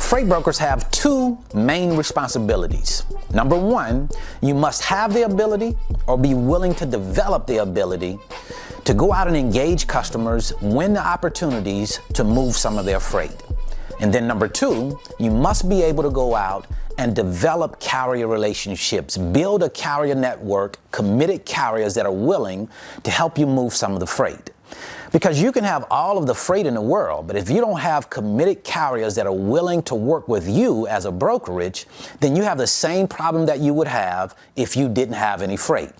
freight brokers have two main responsibilities. Number one, you must have the ability or be willing to develop the ability to go out and engage customers, win the opportunities to move some of their freight. And then number two, you must be able to go out and develop carrier relationships, build a carrier network, committed carriers that are willing to help you move some of the freight. Because you can have all of the freight in the world, but if you don't have committed carriers that are willing to work with you as a brokerage, then you have the same problem that you would have if you didn't have any freight.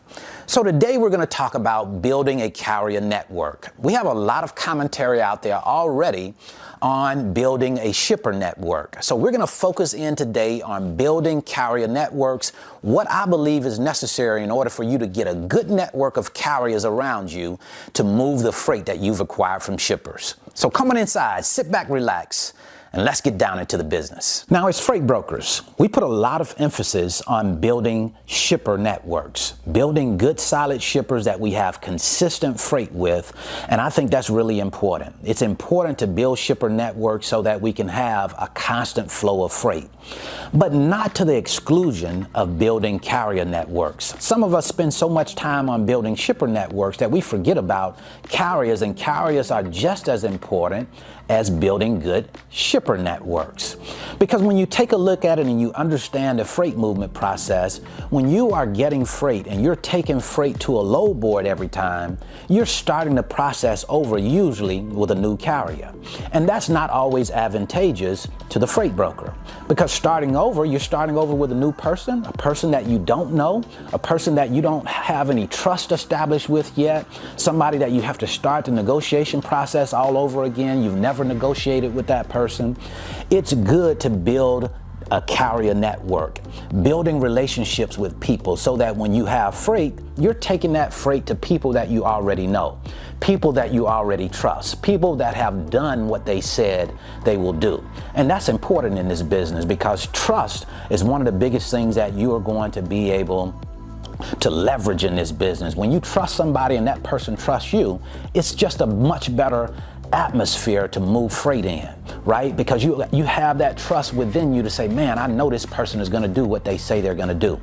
So today we're going to talk about building a carrier network. We have a lot of commentary out there already on building a shipper network. So we're going to focus in today on building carrier networks, what I believe is necessary in order for you to get a good network of carriers around you to move the freight that you've acquired from shippers. So come on inside, sit back, relax, and let's get down into the business. Now, as freight brokers, we put a lot of emphasis on building shipper networks, building good, solid shippers that we have consistent freight with, and I think that's really important. It's important to build shipper networks so that we can have a constant flow of freight, but not to the exclusion of building carrier networks. Some of us spend so much time on building shipper networks that we forget about carriers, and carriers are just as important as building good shipper networks. Because when you take a look at it and you understand the freight movement process, when you are getting freight and you're taking freight to a load board every time, you're starting the process over usually with a new carrier. And that's not always advantageous to the freight broker. Because you're starting over with a new person, a person that you don't know, a person that you don't have any trust established with yet, somebody that you have to start the negotiation process all over again. You've never negotiated with that person. It's good to build a carrier network, building relationships with people so that when you have freight, you're taking that freight to people that you already know, people that you already trust, people that have done what they said they will do. And that's important in this business because trust is one of the biggest things that you are going to be able to leverage in this business. When you trust somebody and that person trusts you, it's just a much better atmosphere to move freight in, right? Because you have that trust within you to say, man, I know this person is going to do what they say they're going to do.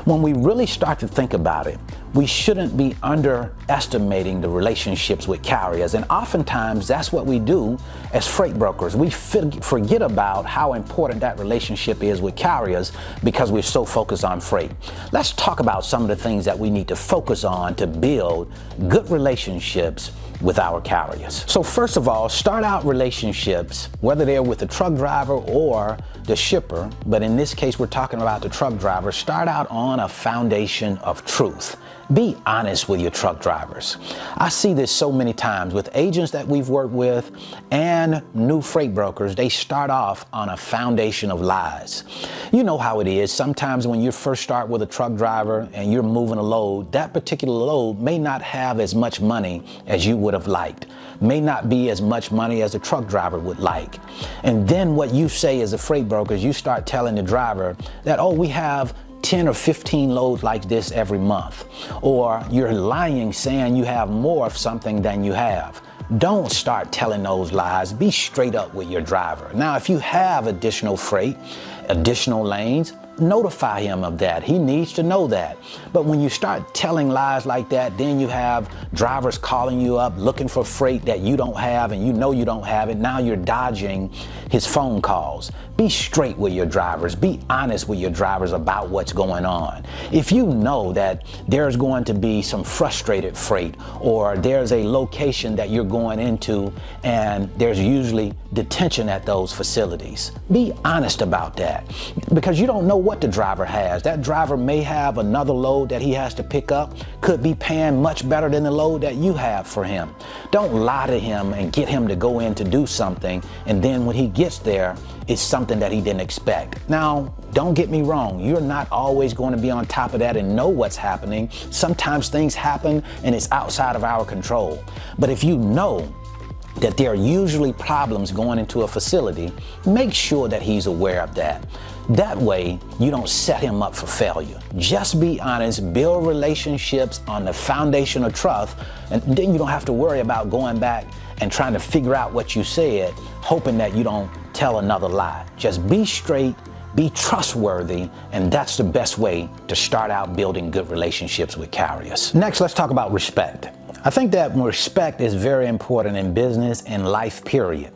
When we really start to think about it, we shouldn't be underestimating the relationships with carriers. And oftentimes that's what we do as freight brokers. We forget about how important that relationship is with carriers because we're so focused on freight. Let's talk about some of the things that we need to focus on to build good relationships with our carriers. So first of all, start out relationships, whether they're with the truck driver or the shipper, but in this case we're talking about the truck driver, start out on a foundation of truth. Be honest with your truck drivers. I see this so many times with agents that we've worked with and new freight brokers. They start off on a foundation of lies. You know how it is. Sometimes when you first start with a truck driver and you're moving a load, that particular load may not have as much money as you would have liked, may not be as much money as a truck driver would like. And then what you say as a freight broker is you start telling the driver that, oh, we have 10 or 15 loads like this every month, or you're lying saying you have more of something than you have. Don't start telling those lies. Be straight up with your driver. Now, if you have additional freight, additional lanes, notify him of that. He needs to know that. But when you start telling lies like that, then you have drivers calling you up looking for freight that you don't have and you know you don't have it. Now you're dodging his phone calls. Be straight with your drivers. Be honest with your drivers about what's going on. If you know that there's going to be some frustrated freight or there's a location that you're going into and there's usually detention at those facilities, be honest about that because you don't know what the driver has. That driver may have another load that he has to pick up, could be paying much better than the load that you have for him. Don't lie to him and get him to go in to do something, and then when he gets there, it's something that he didn't expect. Now, don't get me wrong, you're not always going to be on top of that and know what's happening. Sometimes things happen and it's outside of our control. But if you know that there are usually problems going into a facility, make sure that he's aware of that. That way, you don't set him up for failure. Just be honest, build relationships on the foundation of trust, and then you don't have to worry about going back and trying to figure out what you said, hoping that you don't tell another lie. Just be straight, be trustworthy, and that's the best way to start out building good relationships with carriers. Next, let's talk about respect. I think that respect is very important in business and life, period.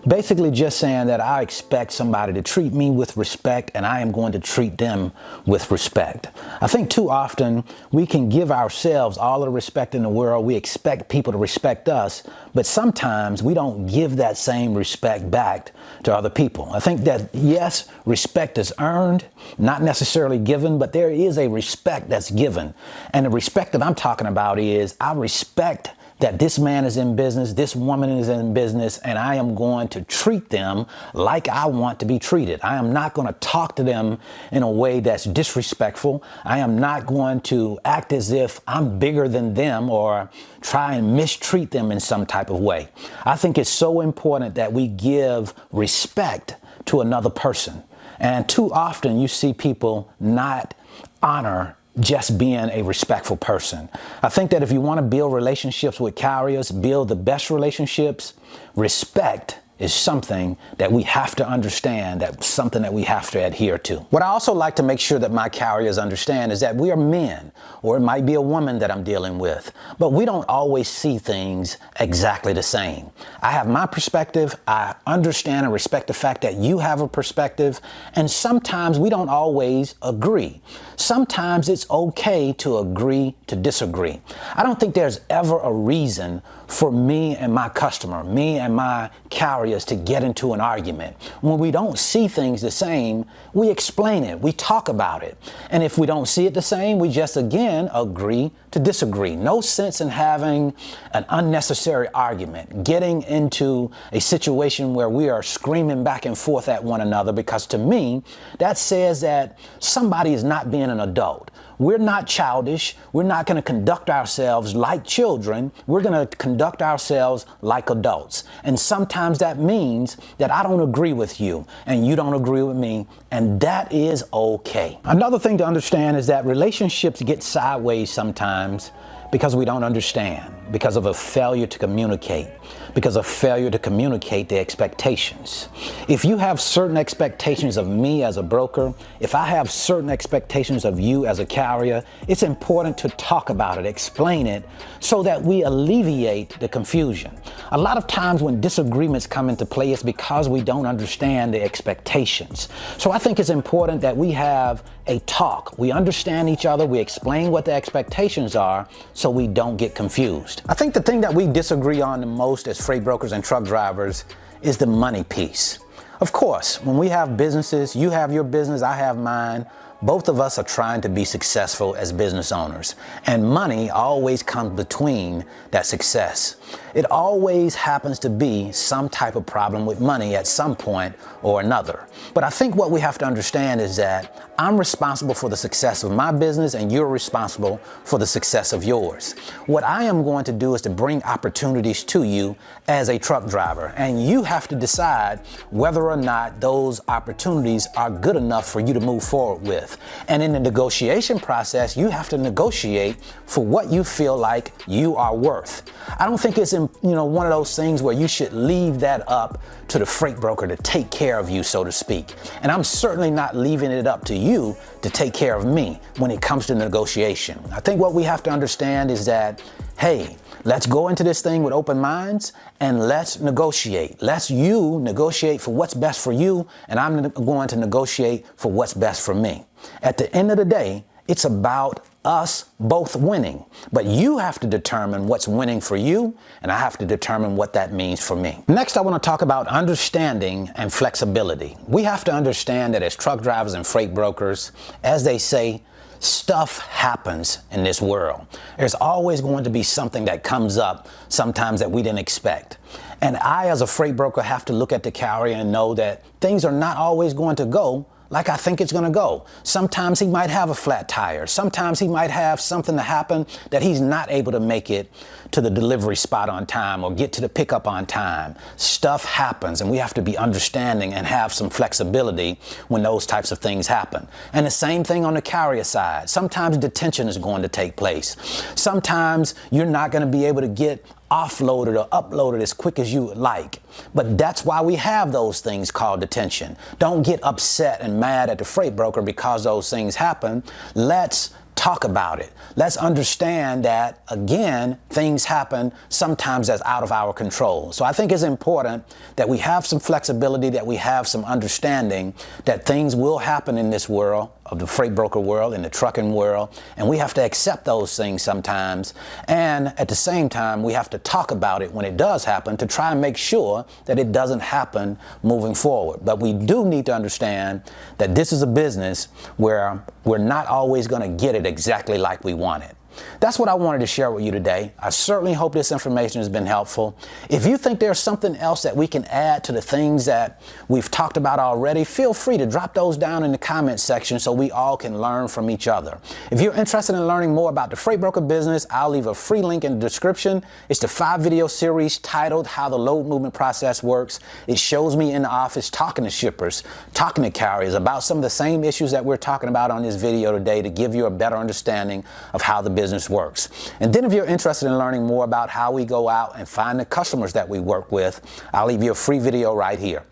Basically just saying that I expect somebody to treat me with respect and I am going to treat them with respect. I think too often we can give ourselves all the respect in the world. We expect people to respect us, but sometimes we don't give that same respect back to other people. I think that yes, respect is earned, not necessarily given, but there is a respect that's given. And the respect that I'm talking about is I respect that this man is in business, this woman is in business, and I am going to treat them like I want to be treated. I am not going to talk to them in a way that's disrespectful. I am not going to act as if I'm bigger than them or try and mistreat them in some type of way. I think it's so important that we give respect to another person. And too often you see people not honor just being a respectful person. I think that if you want to build relationships with carriers, build the best relationships, respect is something that we have to understand, that's something that we have to adhere to. What I also like to make sure that my carriers understand is that we are men, or it might be a woman that I'm dealing with, but we don't always see things exactly the same. I have my perspective, I understand and respect the fact that you have a perspective, and sometimes we don't always agree. Sometimes it's okay to agree to disagree. I don't think there's ever a reason for me and my customer, me and my carriers to get into an argument. When we don't see things the same, we explain it, we talk about it. And if we don't see it the same, we just again agree to disagree. No sense in having an unnecessary argument, getting into a situation where we are screaming back and forth at one another, because to me, that says that somebody is not being an adult. We're not childish. We're not going to conduct ourselves like children. We're going to conduct ourselves like adults. And sometimes that means that I don't agree with you and you don't agree with me, and that is okay. Another thing to understand is that relationships get sideways sometimes because we don't understand, because of a failure to communicate, because of failure to communicate the expectations. If you have certain expectations of me as a broker, if I have certain expectations of you as a carrier, it's important to talk about it, explain it, so that we alleviate the confusion. A lot of times when disagreements come into play, it's because we don't understand the expectations. So I think it's important that we have a talk. We understand each other, we explain what the expectations are so we don't get confused. I think the thing that we disagree on the most as freight brokers and truck drivers is the money piece. Of course, when we have businesses, you have your business, I have mine, both of us are trying to be successful as business owners, and money always comes between that success. It always happens to be some type of problem with money at some point or another. But I think what we have to understand is that I'm responsible for the success of my business and you're responsible for the success of yours. What I am going to do is to bring opportunities to you as a truck driver, and you have to decide whether or not those opportunities are good enough for you to move forward with. And in the negotiation process, you have to negotiate for what you feel like you are worth. I don't think it's one of those things where you should leave that up to the freight broker to take care of you, so to speak. And I'm certainly not leaving it up to you to take care of me when it comes to negotiation. I think what we have to understand is that, hey, let's go into this thing with open minds and let's negotiate. Let's you negotiate for what's best for you, and I'm going to negotiate for what's best for me. At the end of the day, it's about us both winning, but you have to determine what's winning for you, and I have to determine what that means for me. Next, I want to talk about understanding and flexibility. We have to understand that as truck drivers and freight brokers, as they say, stuff happens in this world. There's always going to be something that comes up sometimes that we didn't expect. And I, as a freight broker, have to look at the carrier and know that things are not always going to go like I think it's going to go. Sometimes he might have a flat tire. Sometimes he might have something to happen that he's not able to make it to the delivery spot on time or get to the pickup on time. Stuff happens, and we have to be understanding and have some flexibility when those types of things happen. And the same thing on the carrier side. Sometimes detention is going to take place. Sometimes you're not going to be able to get offload it or upload it as quick as you would like. But that's why we have those things called detention. Don't get upset and mad at the freight broker because those things happen. Let's talk about it. Let's understand that, again, things happen sometimes that's out of our control. So I think it's important that we have some flexibility, that we have some understanding that things will happen in this world, of the freight broker world, in the trucking world, and we have to accept those things sometimes. And at the same time, we have to talk about it when it does happen to try and make sure that it doesn't happen moving forward. But we do need to understand that this is a business where we're not always going to get it exactly like we want it. That's what I wanted to share with you today. I certainly hope this information has been helpful. If you think there's something else that we can add to the things that we've talked about already, feel free to drop those down in the comment section so we all can learn from each other. If you're interested in learning more about the freight broker business, I'll leave a free link in the description. It's the 5-video series titled How the Load Movement Process Works. It shows me in the office talking to shippers, talking to carriers about some of the same issues that we're talking about on this video today to give you a better understanding of how the business works. And then if you're interested in learning more about how we go out and find the customers that we work with, I'll leave you a free video right here.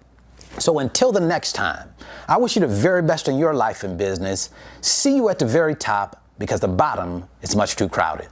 So until the next time, I wish you the very best in your life and business. See you at the very top, because the bottom is much too crowded.